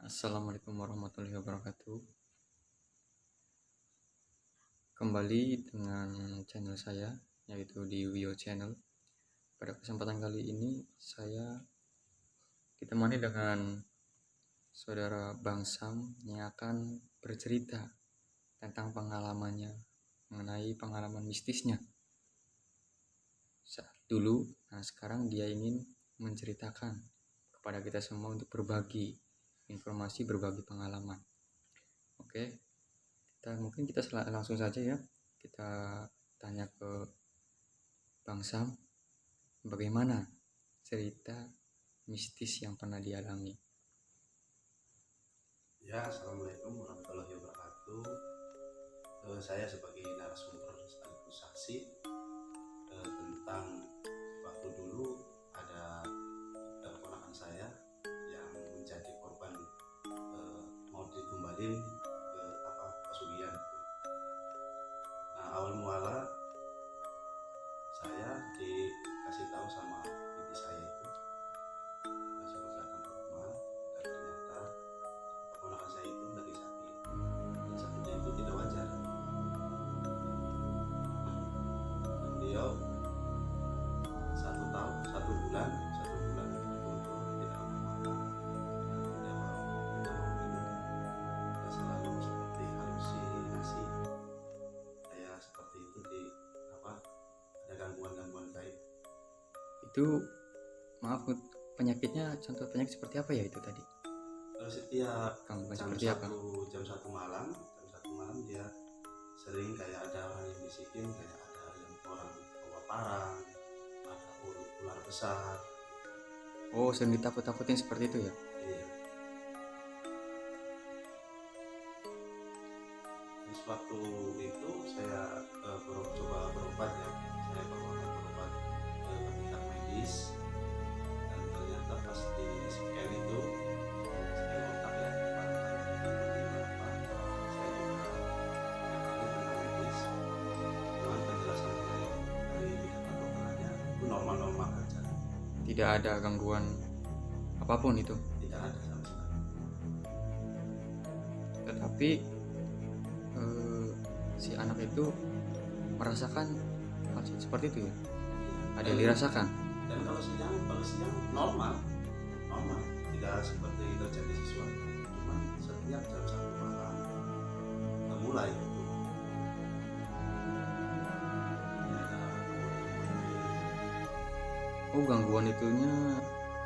Assalamualaikum warahmatullahi wabarakatuh. Kembali dengan channel saya, yaitu di Wio Channel. Pada kesempatan kali ini saya ditemani dengan saudara Bang Sam yang akan bercerita tentang pengalamannya mengenai pengalaman mistisnya saat dulu. Nah, sekarang dia ingin menceritakan kepada kita semua untuk berbagi informasi, berbagi pengalaman. Oke, kita langsung saja ya. Kita tanya ke Bang Sam, bagaimana cerita mistis yang pernah dialami. Ya, Assalamualaikum warahmatullahi wabarakatuh. Saya sebagai narasumber sekaligus saksi tentang waktu dulu ada keponakan saya yang menjadi korban mau ditumbalin ke pesugihan. Nah, awal muala saya dikasih tahu sama bibi saya itu suruh datang ke rumah, dan ternyata keponakan saya itu lagi sakit. Dan sakitnya itu tidak wajar. Beliau 1 bulan betul-betul tidak makan, tidak mau minum, dan selalu seperti halusinasi, kayak seperti itu ada gangguan gaib. Itu maaf, penyakitnya, contoh penyakit seperti apa ya itu tadi? Setiap Gangguan jam seperti apa? jam satu malam dia sering kayak ada orang yang bisikin, kayak ada orang bawa parang, ada ular besar. Oh, sering ditakut-takutin seperti itu ya? Iya. Terus waktu itu saya coba berobat ya, saya berobat ke tingkat medis, dan ternyata pas di scan itu, scan otak ya, saya juga punya tentang medis, cuman penjelasan dari pihak kedokterannya itu normal-normal aja, Tidak ada gangguan apapun itu. tidak ada sama sekali. Tetapi si anak itu merasakan hal seperti itu ya? Ada yang dirasakan? Dan kalau siang normal, tidak seperti terjadi sesuatu. Cuman setiap jam 1 malam mulai itu Oh, gangguan itunya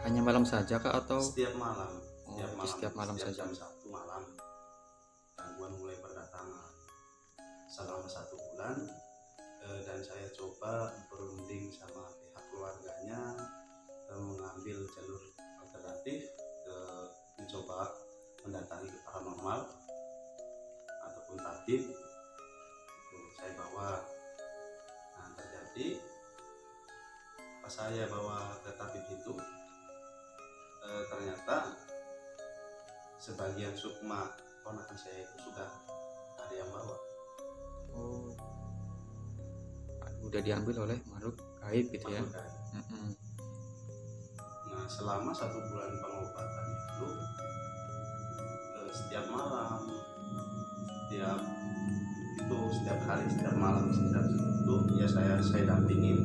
hanya malam saja kah atau setiap malam? Setiap malam saja. Jam 1 malam gangguan mulai berdatangan selama 1 bulan. Dan saya coba berunding sama pihak keluarganya, mengambil jalur alternatif, mencoba mendatangi paranormal ataupun tabib. Itu saya bawa. Nah, terjadi pas saya bawa ke tabib itu, ternyata sebagian sukma ponakan saya itu sudah ada yang bawa. oh, udah diambil oleh makhluk gaib gitu ya? Nah, selama 1 bulan pengobatan itu, setiap malam, setiap hari, setiap malam, setiap itu ya saya dampingin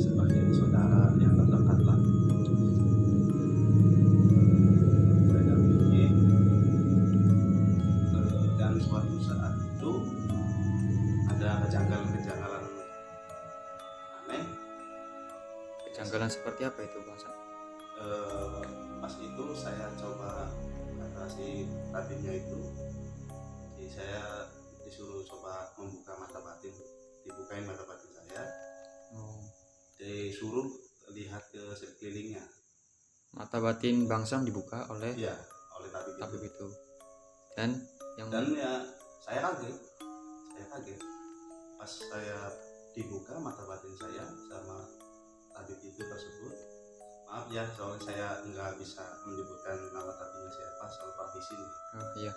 sebagai saudara yang terdekat lah. Saya dampingin, dan suatu saat itu ada kejanggalan aneh. Kejanggalan seperti apa itu, Bang? Pas itu saya coba kata si tabibnya itu, saya disuruh coba membuka mata batin, dibukain mata batin saya. Disuruh lihat ke sekelilingnya. Mata batin Bang Sam dibuka oleh oleh tabib itu. Dan ya saya kaget pas saya dibuka mata batin saya sama tabib itu tersebut. Maaf ya, soalnya saya nggak bisa menyebutkan nama tabibnya siapa, soal profesi nih. Oh iya.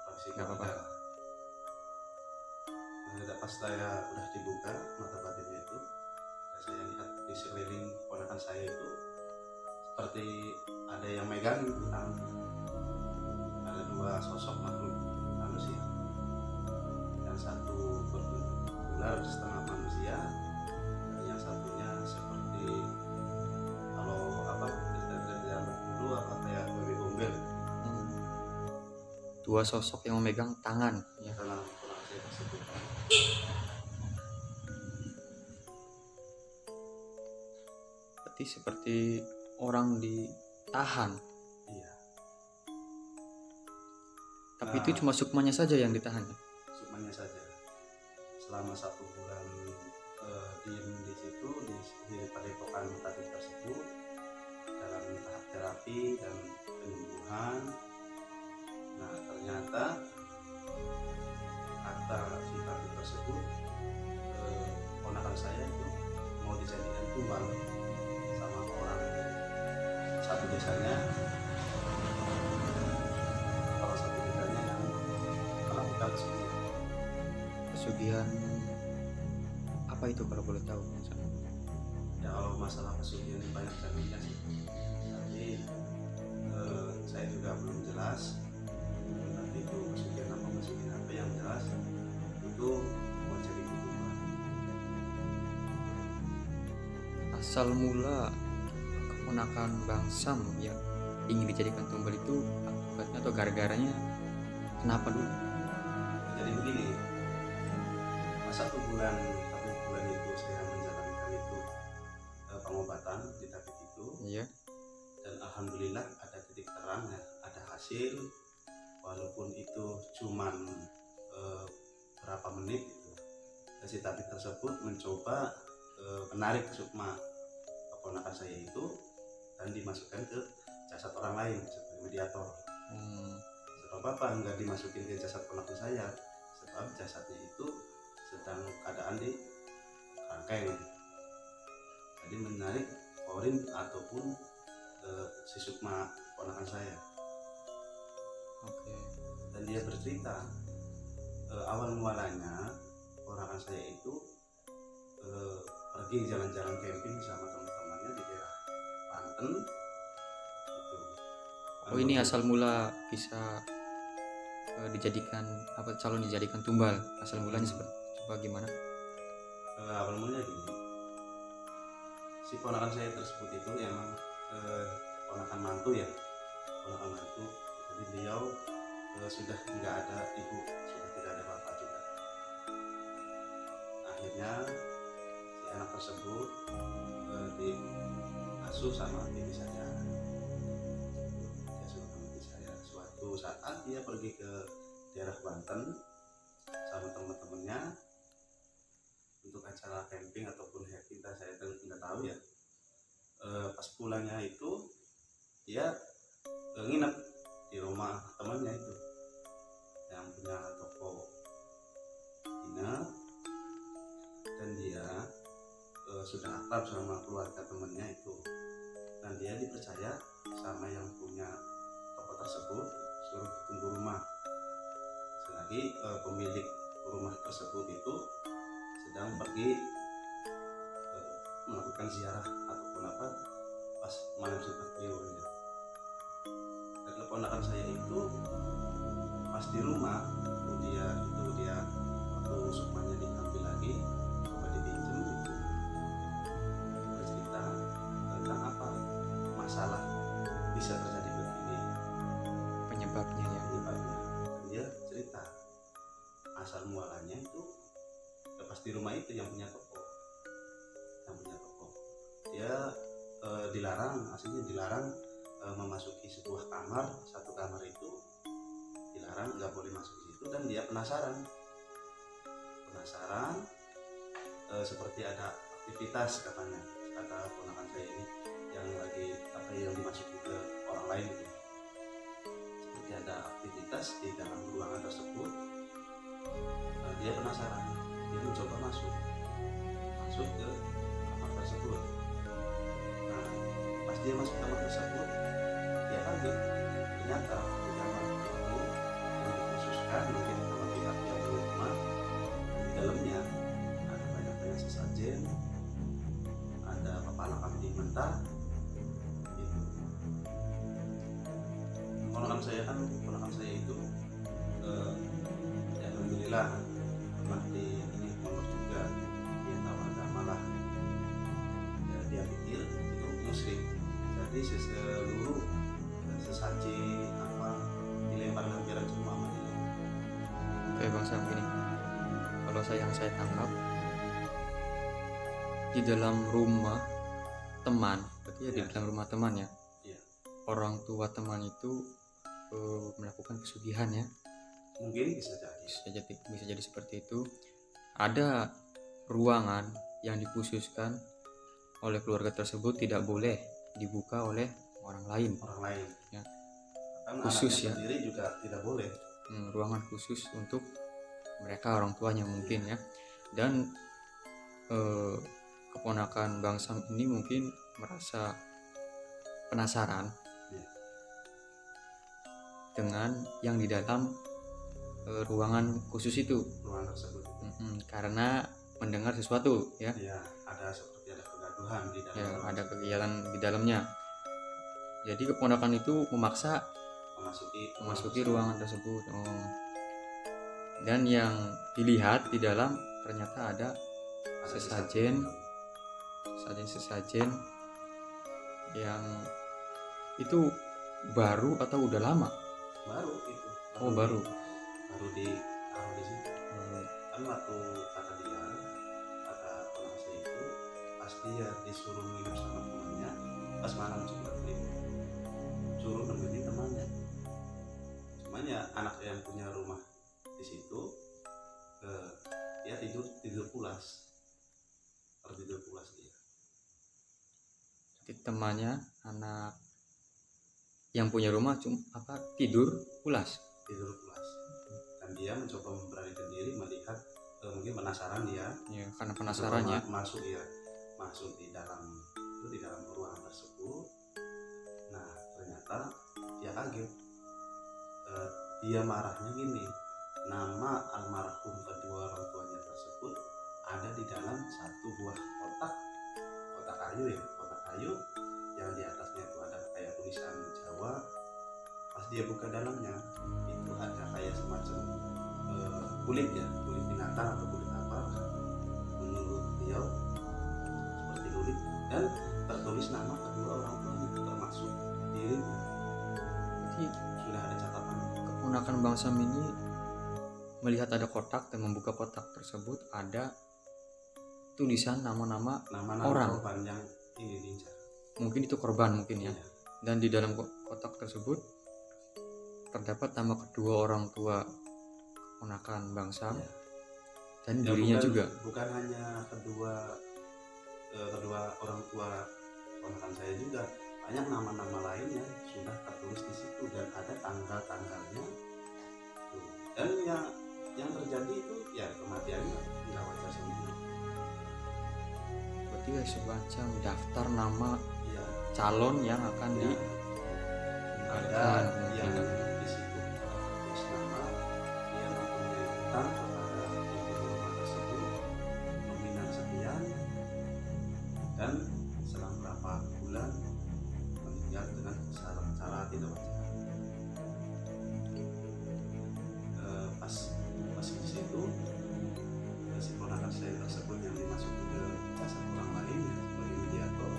Profesi keluarga. Pas saya udah dibuka mata batinnya itu, saya lihat di sekeliling ponakan saya itu seperti ada yang megang tangan. dua sosok makhluk halus ya. Yang satu berbentuk ular setengah manusia, dan yang satunya seperti kalau cerita-cerita yang dulu kayak babi gombel. Dua sosok yang memegang tangan ya. Dalam ponakan saya tersebut. Berarti seperti orang ditahan. Iya. Tapi itu cuma sukmanya saja yang ditahan. Sukmanya saja. Selama 1 bulan diem di situ di padepokan tadi tersebut dalam tahap terapi dan penyembuhan. Nah ternyata kata si tadi tersebut ponakan saya itu mau dijadikan tumbal sama orang satu desanya yang melakukan Pesugihan apa itu kalau boleh tahu? Ya kalau masalah pesugihan banyak jenisnya sih, tapi saya juga belum jelas. Tapi itu pesugihan apa yang jelas itu mau jadi tumbal. Asal mula keponakan Bang Sam yang ingin dijadikan tumbal itu akibatnya atau gara-garanya kenapa dulu? Jadi begini, pas 1 bulan itu saya menjalankan itu pengobatan di tabib itu. Iya. Dan alhamdulillah ada titik terang ya, ada hasil, walaupun itu cuman berapa menit gitu. Dan si tabib tersebut mencoba menarik sukma keponakan saya itu dan dimasukkan ke jasad orang lain sebagai mediator. Sebab apa enggak dimasukin ke jasad ponakan saya? Sebab jasadnya itu sedang keadaan di rangkaian. Jadi menarik korin ataupun si sukma ponakan saya. Oke. Dan dia bercerita awal mulanya ponakan saya itu pergi jalan-jalan camping sama teman-temannya di daerah Banten gitu. Oh ini asal mula bisa dijadikan calon dijadikan tumbal, asal mulanya seperti bagaimana? Awal mulanya gini, si ponakan saya tersebut itu emang ponakan mantu ya, ponakan mantu. Jadi beliau sudah tidak ada ibu, sudah tidak ada bapak juga. Akhirnya si anak tersebut diasuh sama bibi saya. Suatu saat dia pergi ke daerah Banten sama teman-temannya untuk acara camping ataupun hiking, saya tidak tahu ya. Pas pulangnya itu dia nginep di rumah temannya itu yang punya toko nginep, dan dia sudah akrab sama keluarga temannya itu, dan dia dipercaya sama yang punya toko tersebut suruh tunggu rumah selagi pemilik rumah tersebut itu sedang pergi melakukan ziarah ataupun apa pas malam Jumat Kliwonnya. Dan keponakan saya itu pas di rumah dia waktu sukmanya diambil lagi coba dipinjam itu bercerita tentang apa masalah bisa terjadi begini, Penyebabnya ya. penyebabnya. Dan dia cerita asal mualanya itu pas di rumah itu yang punya toko dia aslinya dilarang memasuki sebuah kamar, satu kamar itu dilarang, nggak boleh masuk ke situ. Dan dia penasaran seperti ada aktivitas katanya, kata ponakan saya ini yang lagi yang dimasuki ke orang lain itu, seperti ada aktivitas di dalam ruangan tersebut. Dia penasaran, dia mencoba masuk ke kamar tersebut. Nah pas dia masuk kamar tersebut dia kaget, ternyata di kamar itu yang dikhususkan mungkin sama pihak yang punya rumah, di dalamnya ada banyak sesajen, ada kepala kambing mentah gitu. Ponakan ponakan saya itu ya alhamdulillah pernah di ini pondok juga, dia tahu agama lah, ya, dia pikir itu muslim, jadi seluruh sesaji apa dilempar lempiran semua sama dia. Oke Bang Sam, gini, kalau yang saya tangkap di dalam rumah teman, berarti ya di dalam rumah teman ya, Iya. orang tua teman itu melakukan pesugihan ya, Mungkin bisa jadi. bisa jadi seperti itu. Ada ruangan yang dikhususkan oleh keluarga tersebut tidak boleh dibuka oleh orang lain, Ya. Kan khusus anaknya ya, sendiri juga tidak boleh. ruangan khusus untuk mereka orang tuanya mungkin ya. Dan keponakan Bang Sam ini mungkin merasa penasaran Ya. dengan yang di dalam ruangan khusus itu, Ruangan tersebut. karena mendengar sesuatu ya, Ya, ada seperti ada kegaduhan di dalam. ya ada kegiatan di dalamnya. Jadi keponakan itu memaksa memasuki ruangan tersebut. Dan yang dilihat di dalam ternyata ada sesajen yang itu baru atau udah lama? Baru itu. Baru Ditaruh di situ. Kan waktu kata ponakan saya itu pas dia disuruh nginep sama temannya, pas malam seperti itu suruh nemenin temannya. Cuman ya anak yang punya rumah di situ dia tidur pulas, tertidur pulas dia. Jadi temannya, anak yang punya rumah tidur pulas. Dan dia mencoba memberanikan diri melihat, mungkin penasaran dia Ya, karena penasaran ya. Masuk di dalam ruangan tersebut. Nah ternyata dia kaget. Dia marahnya gini, nama almarhum kedua orang tuanya tersebut ada di dalam satu buah kotak kayu yang di atasnya itu ada kayak tulisan Jawa. Pas dia buka dalamnya itu ada kayak semacam kulit binatang atau kulit apa menurut beliau seperti kulit, dan tertulis nama kedua orang tuanya termasuk dirinya. Jadi Sudah ada catatan. keponakan Bang Sam ini melihat ada kotak dan membuka kotak tersebut, ada tulisan nama-nama orang. Korban yang ini diincar. Mungkin itu korban mungkin ya. Iya. Dan di dalam kotak tersebut terdapat nama kedua orang tua keponakan Bang Sam, Iya. dan dirinya juga. Bukan hanya kedua orang tua ponakan saya juga, banyak nama-nama lainnya sudah tertulis di situ dan ada tanggal-tanggalnya. Dan yang terjadi itu ya kematiannya nggak wajar semua. Berarti semacam daftar nama Iya. calon yang akan Ya. ditinggalkan Ada yang mungkin. di situ tertulis nama, dia mempunyai utang kepada ibu rumah tersebut nominal sekian, dan selang berapa bulan meninggal dengan cara tidak wajar. Pas di situ si ponakan saya tersebut yang dimasuki ke jasad orang lain ya, sebagai mediator,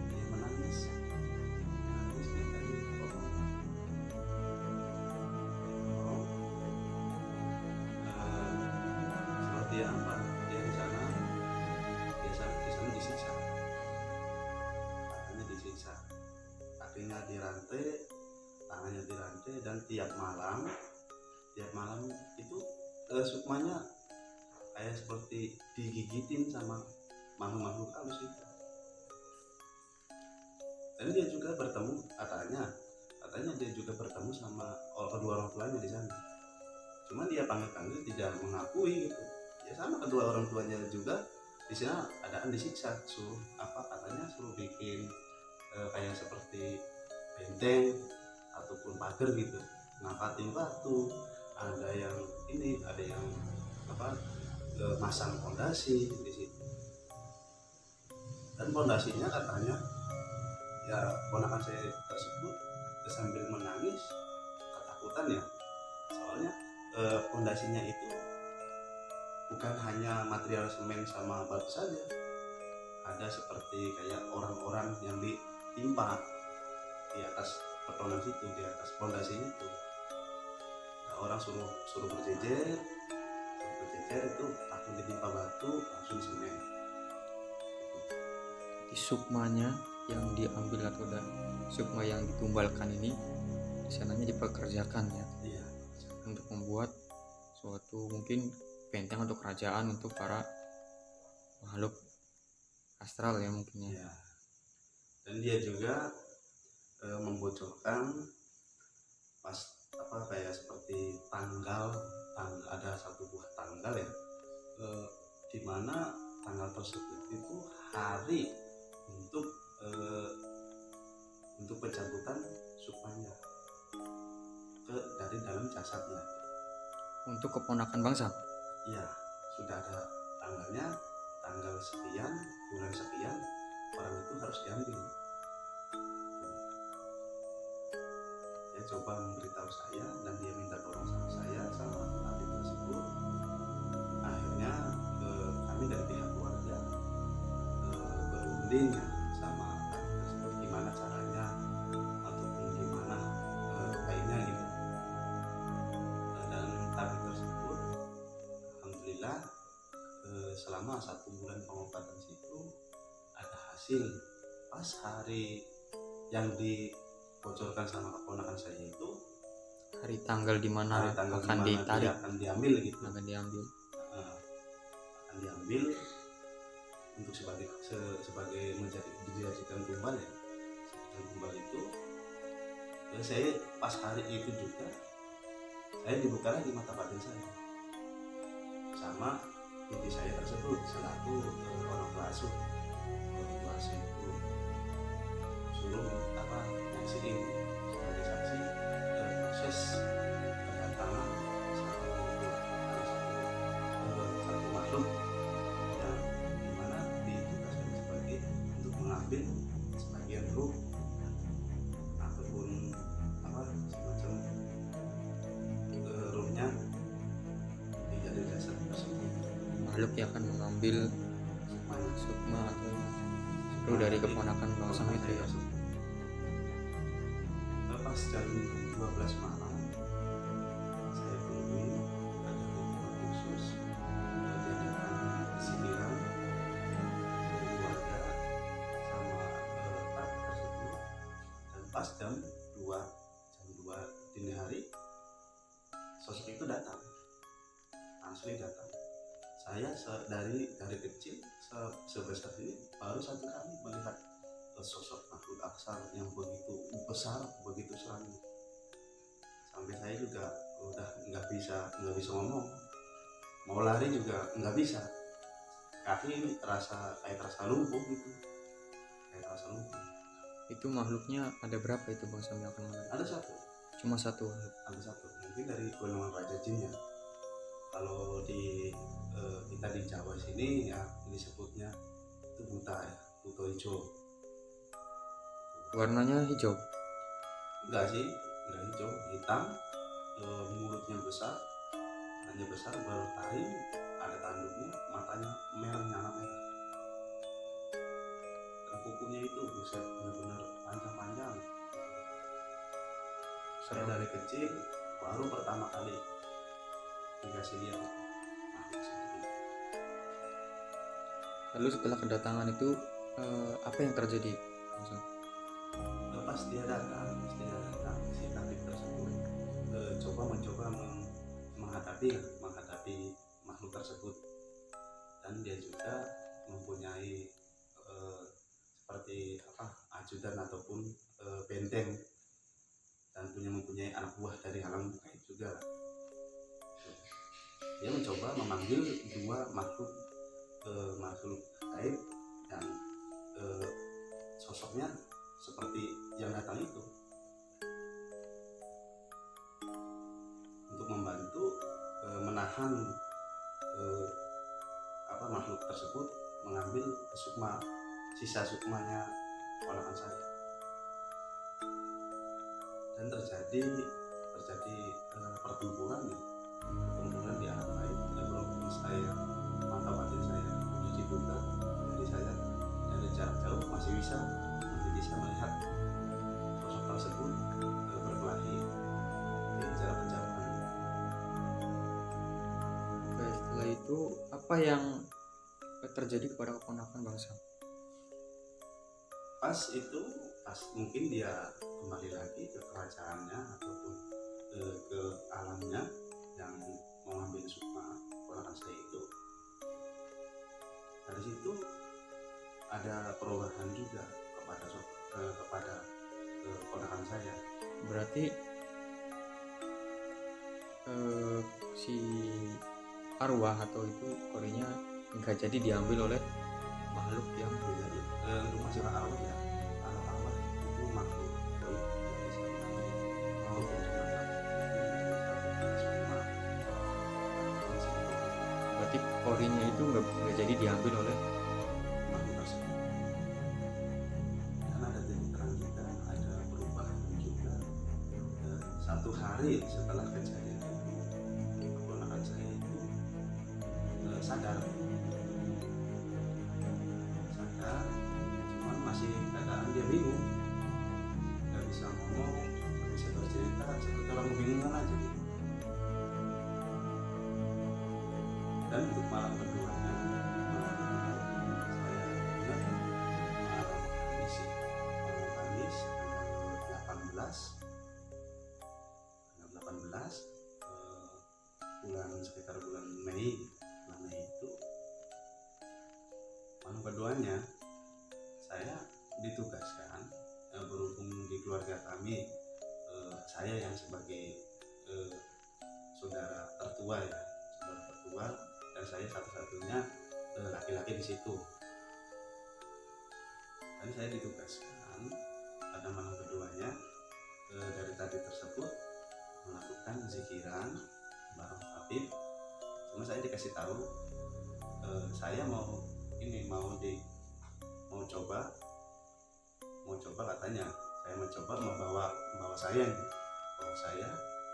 dia menangis ditanya seperti apa dia di sana disiksa, kakinya dirantai, tangannya dirantai, dan tiap malam itu sukmanya kayak seperti digigitin sama makhluk-makhluk halus itu. Dan dia juga bertemu, katanya dia juga bertemu sama kedua orang tuanya di sana. Cuman dia panggil tidak mengakui gitu. Ya sama kedua orang tuanya juga di sana adaan disiksa, suruh bikin kayak seperti benteng ataupun pagar gitu, ngapatin batu, ada yang masang fondasi di situ. Dan fondasinya katanya ya ponakan saya tersebut sambil menangis pondasinya itu bukan hanya material semen sama batu saja, ada seperti kayak orang-orang yang ditimpa di atas petonan situ, di atas pondasi itu. Nah, orang suruh berjejer itu takut ditimpa batu langsung semen. Di sukmanya yang diambil atau sukma yang ditumbalkan ini sananya dipekerjakan ya, Iya. untuk membuat suatu mungkin benteng atau kerajaan untuk para makhluk astral ya mungkin ya. Iya. Dan dia juga membocorkan pas kayak seperti tanggal ada satu buah tanggal ya, di mana tanggal tersebut itu hari untuk pencabutan sukmanya dari dalam jasadnya. Untuk keponakan bangsa. Iya, sudah ada tanggalnya, tanggal sekian, bulan sekian, orang itu harus diambil. Dia coba memberitahu saya dan dia minta tolong sama saya sama adik tersebut. Akhirnya kami dari pihak keluarga berunding sama adik tersebut gimana caranya ataupun gimana baiknya gitu. Dan tabib tersebut alhamdulillah selama 1 bulan pengobatan situ ada hasil. Pas hari yang dibocorkan sama keponakan saya itu, Hari tanggal di mana akan ditarik, akan diambil gitu, akan diambil. akan diambil untuk sebagai dijadikan tumbal ya. Dan tumbal itu saya pas hari itu juga saya dibuka lagi mata batin saya sama bibi saya tersebut selaku orang tua itu suruh nyaksiin sebagai saksi proses kedatangan satu makhluk yang dimana ditugaskan sebagai untuk mengambil sebagian ruh ataupun semacam ruhnya dari jasad tersebut. Makhluk yang akan mengambil sukma atau ruh dari keponakan bangsa itu ya. Pas jam 12 malam saya tungguin ada hubungan khusus diadakan sindiran dari keluarga sama tabib tersebut. Dan pas jam 2 dini hari sosok itu datang, asli datang. Saya dari kecil sebesar ini baru 1 kali melihat sosok makhluk aksar yang begitu besar, begitu seram. Sampai saya juga udah nggak bisa ngomong, mau lari juga nggak bisa, kaki terasa lumpuh gitu, Itu makhluknya ada berapa itu bang Sam yang akan mengambil? Ada satu, Cuma satu. mungkin dari golongan raja jin ya. Kalau kita di Jawa sini ya disebutnya itu buta ya, buta hijau. Warnanya hijau? Enggak hijau, hitam, mulutnya besar, baru taring, ada tanduknya, matanya nyala merah. Dan kukunya itu bisa benar-benar panjang-panjang. Saya dari kecil baru pertama kali dikasih lihat makhluk seperti itu. Lalu setelah kedatangan itu apa yang terjadi bang Sam? Pas dia datang si tabib tersebut mencoba menghadapi makhluk tersebut. Dan dia juga mempunyai seperti ajudan ataupun benteng, dan mempunyai anak buah dari alam gaib juga. Dia mencoba memanggil 2 makhluk gaib dan sosoknya seperti yang datang itu untuk membantu menahan makhluk tersebut mengambil sisa sukmanya ponakan saya. Dan terjadi pertempuran kemudian di alam lain berhubung saya mata batin saya menuju juga, jadi saya dari jarak jauh masih bisa melihat sosok tersebut berkelahi di jarak kejauhan. Oke, setelah itu apa yang terjadi kepada keponakan Bang Sam? Pas mungkin dia kembali lagi ke kerajaannya ataupun ke alamnya yang mengambil sukma keponakan saya itu. Dari situ ada perubahan juga kepada keponakan saya. Berarti si arwah atau itu kodenya nggak jadi diambil oleh makhluk yang Jadi untuk masalah arwah ya, kalau arwah itu makhluk gaib, tidak bisa mengambil apapun berarti korinya itu nggak jadi diambil oleh makhluk tersebut. Dan ada titik terang juga, ada perubahan juga. Satu hari setelah kejadian itu, keponakan saya itu sadar, cuman masih keadaan dia bingung, nggak bisa ngomong, nggak bisa bercerita, seperti orang kebingungan aja gitu. Dan untuk malam keduanya, saya ingat malam Kamis tanggal 18 sekitar bulan Mei itu, malam keduanya saya ditugaskan, berhubung di keluarga kami saya yang sebagai saudara tertua dan saya satu-satunya laki-laki di situ. Dan saya ditugaskan pada malam keduanya dari tadi tersebut melakukan zikiran bareng Habib. Cuma saya dikasih tahu saya mau coba katanya, saya mencoba membawa saya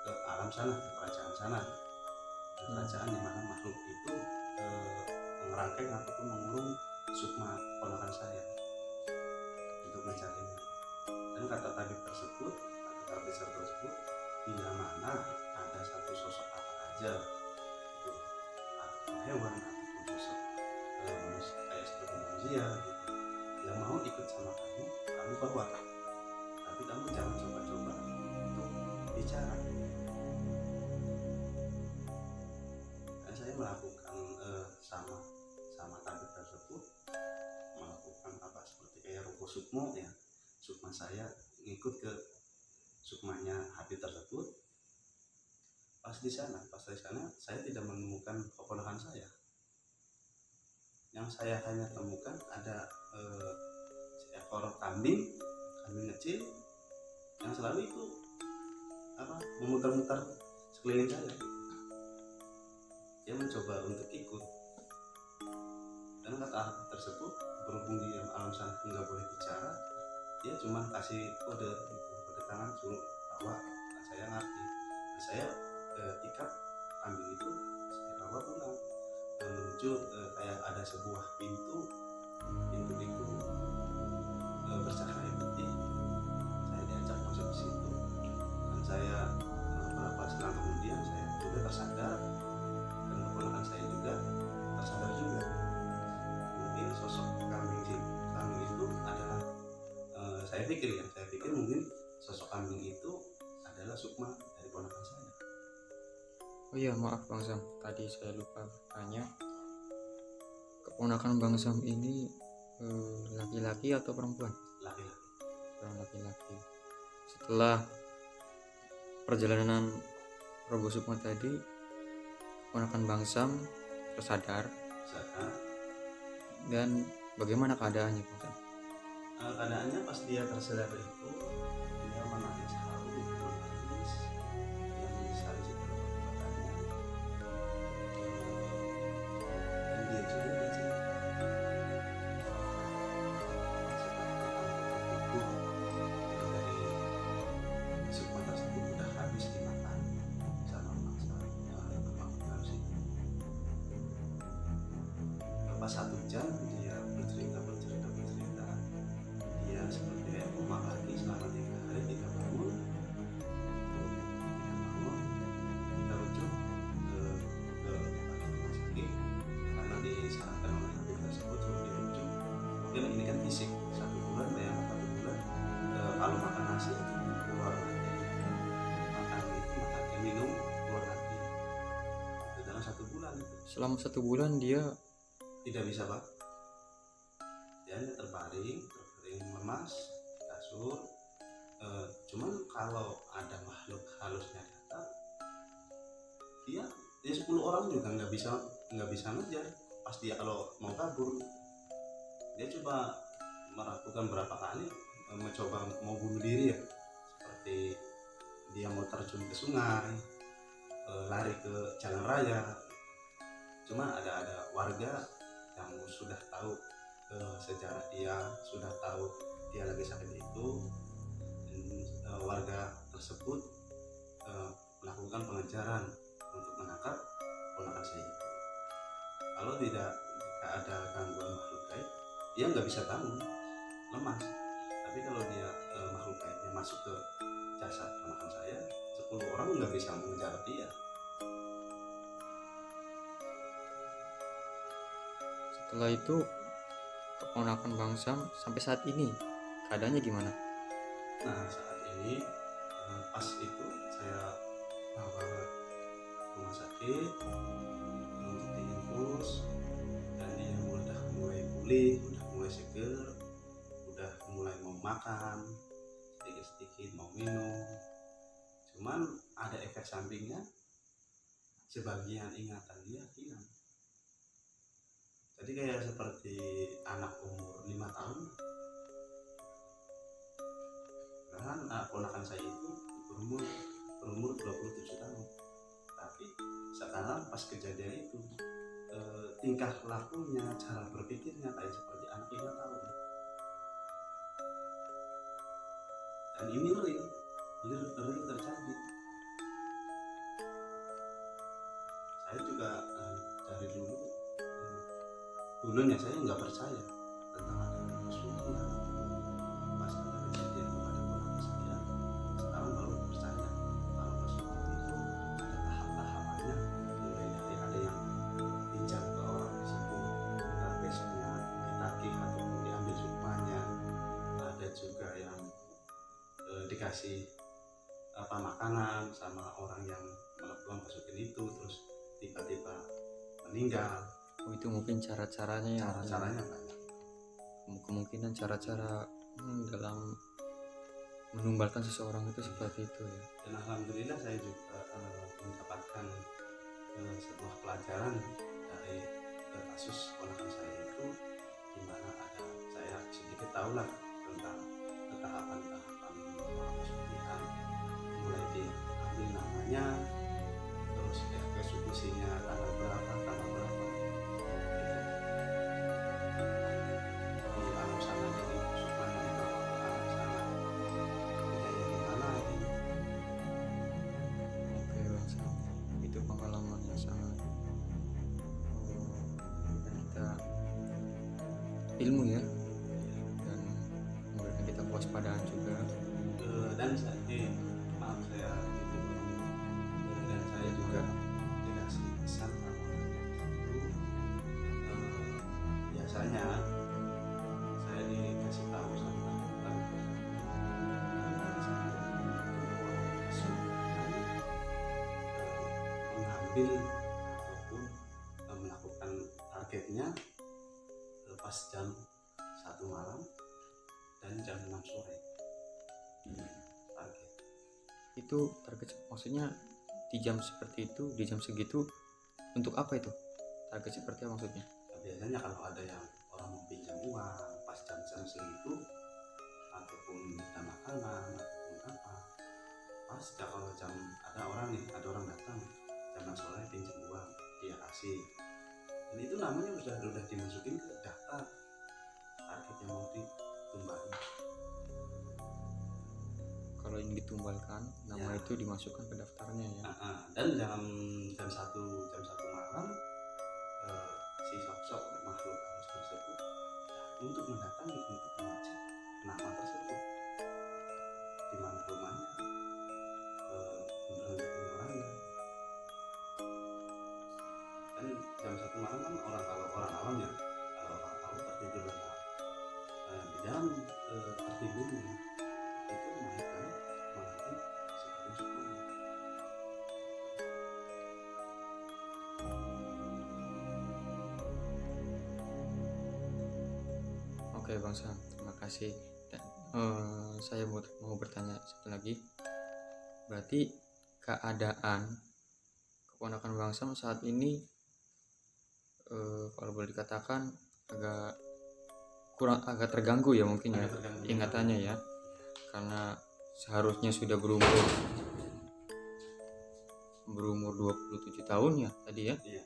ke alam sana, ke kerajaan sana, ke kerajaan di mana makhluk itu mengerangkeng ataupun mengurung sukma ponakan saya untuk mencarinya. Dan kata tabib tersebut bila mana ada satu sosok apa aja itu, atau hewan ataupun sosok manusia kayak seperti manusia gitu, yang mau ikut sama kamu bawa, tapi kamu jangan coba-coba untuk bicara. Dan saya melakukan sama tabib tersebut, melakukan apa seperti kayak ruko sukmo ya, sukma saya ngikut ke sukmanya Habib tersebut. Pas di sana saya tidak menemukan keponakan saya. Yang saya hanya temukan ada seekor kambing kecil yang selalu itu memutar-mutar sekeliling saya. Dia mencoba untuk ikut, dan kata tersebut berhubung di alam sana nggak boleh bicara, dia cuma kasih kode tangan suruh bawa. Nah, saya ngerti. Nah, saya ikat kambing itu, saya bawa pulang menuju kayak ada sebuah pintu itu bercahaya putih. Saya diajak masuk ke situ, dan saya beberapa selang kemudian saya juga tersadar, dan keponakan saya juga tersadar juga. Mungkin sosok kambing itu adalah saya pikir mungkin sosok kambing itu adalah sukma dari ponakan saya. Oh iya, maaf Bang Sam, tadi saya lupa bertanya, keponakan Bang Sam ini laki-laki atau perempuan? Laki-laki. Setelah perjalanan Robo Sukma tadi, keponakan Bang Sam tersadar. Dan bagaimana keadaannya Bang Sam? Keadaannya pas dia tersadar itu, dia menangis haru, yang bisa juga badannya, dan dia juga bercerita dari sukma tersebut udah habis dimakan sama fisik 1 bulan, bayangkan 1 bulan kalau makan nasi keluar nanti, makan itu makan minum keluar nanti, itu dalam 1 bulan itu Selama 1 bulan dia tidak bisa pak, dia hanya terbaring lemas di kasur. Cuman kalau ada makhluk halusnya datang, dia 10 orang juga nggak bisa ngejar. Pas dia kalau mau kabur, dia coba melakukan berapa kali mencoba mau bunuh diri ya, seperti dia mau terjun ke sungai, lari ke jalan raya. Cuma ada warga yang sudah tahu sejarah dia, sudah tahu dia lagi sakit itu, dan warga tersebut melakukan pengejaran untuk menangkap ponakan saya itu. Kalau tidak ada gangguan makhluk gaib, dia nggak bisa bangun, lemas. Tapi kalau dia makhluk gaibnya masuk ke jasad ponakan saya, 10 orang nggak bisa mengejar dia. setelah itu keponakan Bang Sam sampai saat ini keadaannya gimana? Nah saat ini pas itu saya bawa rumah sakit untuk diinfus, dan dia udah mulai pulih, udah mulai seger, udah mulai mau makan sedikit-sedikit, mau minum. Cuman ada efek sampingnya, sebagian ingatan dia hilang. Jadi kayak seperti anak umur 5 tahun. Bahkan ponakan saya itu berumur 27 tahun. Tapi sekarang pas kejadian itu tingkah lakunya, cara berpikirnya kayak seperti anak 5 tahun. Dan ini real terjadi. Saya juga dari dulunya saya nggak percaya tentang adanya kesulitan. Pas ada kejadian kepada ponakan saya, sekarang baru percaya kalau kesulitan itu ada tahap-tahapannya, mulai dari ada yang pinjam ke orang tersebut, ntar besoknya ditagih ataupun diambil sukmanya, ada juga yang dikasih makanan sama orang yang melakukan kesulitan itu, terus tiba-tiba meninggal. Itu mungkin cara-caranya ya. Cara-caranya banyak. Kemungkinan cara-cara dalam menumbalkan seseorang itu seperti itu ya. Dan alhamdulillah saya juga mendapatkan sebuah pelajaran dari kasus ponakan saya itu, di mana ada saya sedikit tahu lah tentang tahapan-tahapan kesulitan, mulai diambil namanya, terus eksekusinya tanggal berapa ilmu ya, dan memberikan kita kewaspadaan juga. Dan saya maaf saya dan saya juga dikasih pesan sama itu, biasanya saya dikasih tahu sama mengambil ataupun melakukan targetnya pas jam 1 malam dan jam 6 sore. Target. Itu target maksudnya di jam seperti itu, di jam segitu untuk apa itu? Target seperti apa maksudnya? Biasanya kalau ada yang orang mau pinjam uang pas jam-jam segitu, ataupun minta makanan ataupun apa, pas kalau jam ada orang datang jam 6 sore pinjam uang, dia kasih. Dan itu namanya udah dimasukin ke daftar target yang mau ditumbalkan. Kalau yang ditumbalkan, nama itu dimasukkan ke daftarnya ya. Dan jam 1 malam si sosok makhluk halus tersebut untuk mendatangi, untuk mengecek nama tersebut, di mana rumahnya, benar-benar ini orangnya. Dan jam 1 malam kan kalau orang awam ya, kalau orang tahu tertidur lelap, Oke Bang Sam, terima kasih. Dan saya mau bertanya satu lagi. Berarti keadaan keponakan Bang Sam saat ini kalau boleh dikatakan agak terganggu ya mungkin ya, Agak terganggu. ingatannya ya, karena seharusnya sudah berumur 27 tahun ya tadi ya, Iya.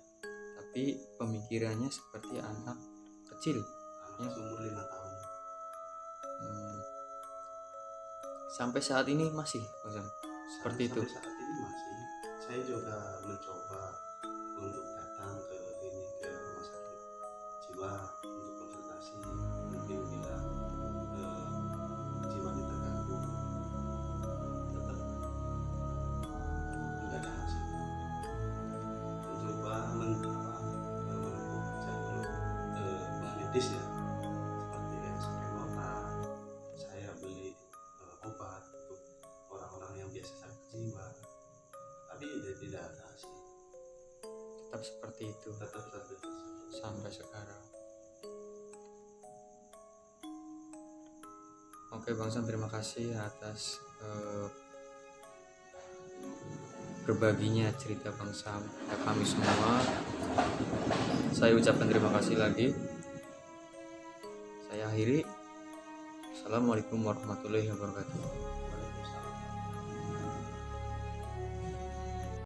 tapi pemikirannya seperti anak kecil. Anak umur 5 tahun. Sampai saat ini masih Bang Sam seperti itu. Sampai saat ini masih. Saya juga mencoba untuk datang ke rumah sakit jiwa untuk konsultasi, mungkin bila jiwanya terganggu, tetap tidak ada hasil. Mencoba menempuh jalur medis ya, seperti skemata. Saya beli obat untuk orang-orang yang biasa sakit jiwa, tapi tidak ada hasil. Tetap seperti itu Tetap satu sampai sekarang. Oke Bang Sam, terima kasih atas berbaginya cerita Bang Sam ya, kami semua. Saya ucapkan terima kasih lagi. Saya akhiri. Assalamualaikum warahmatullahi wabarakatuh.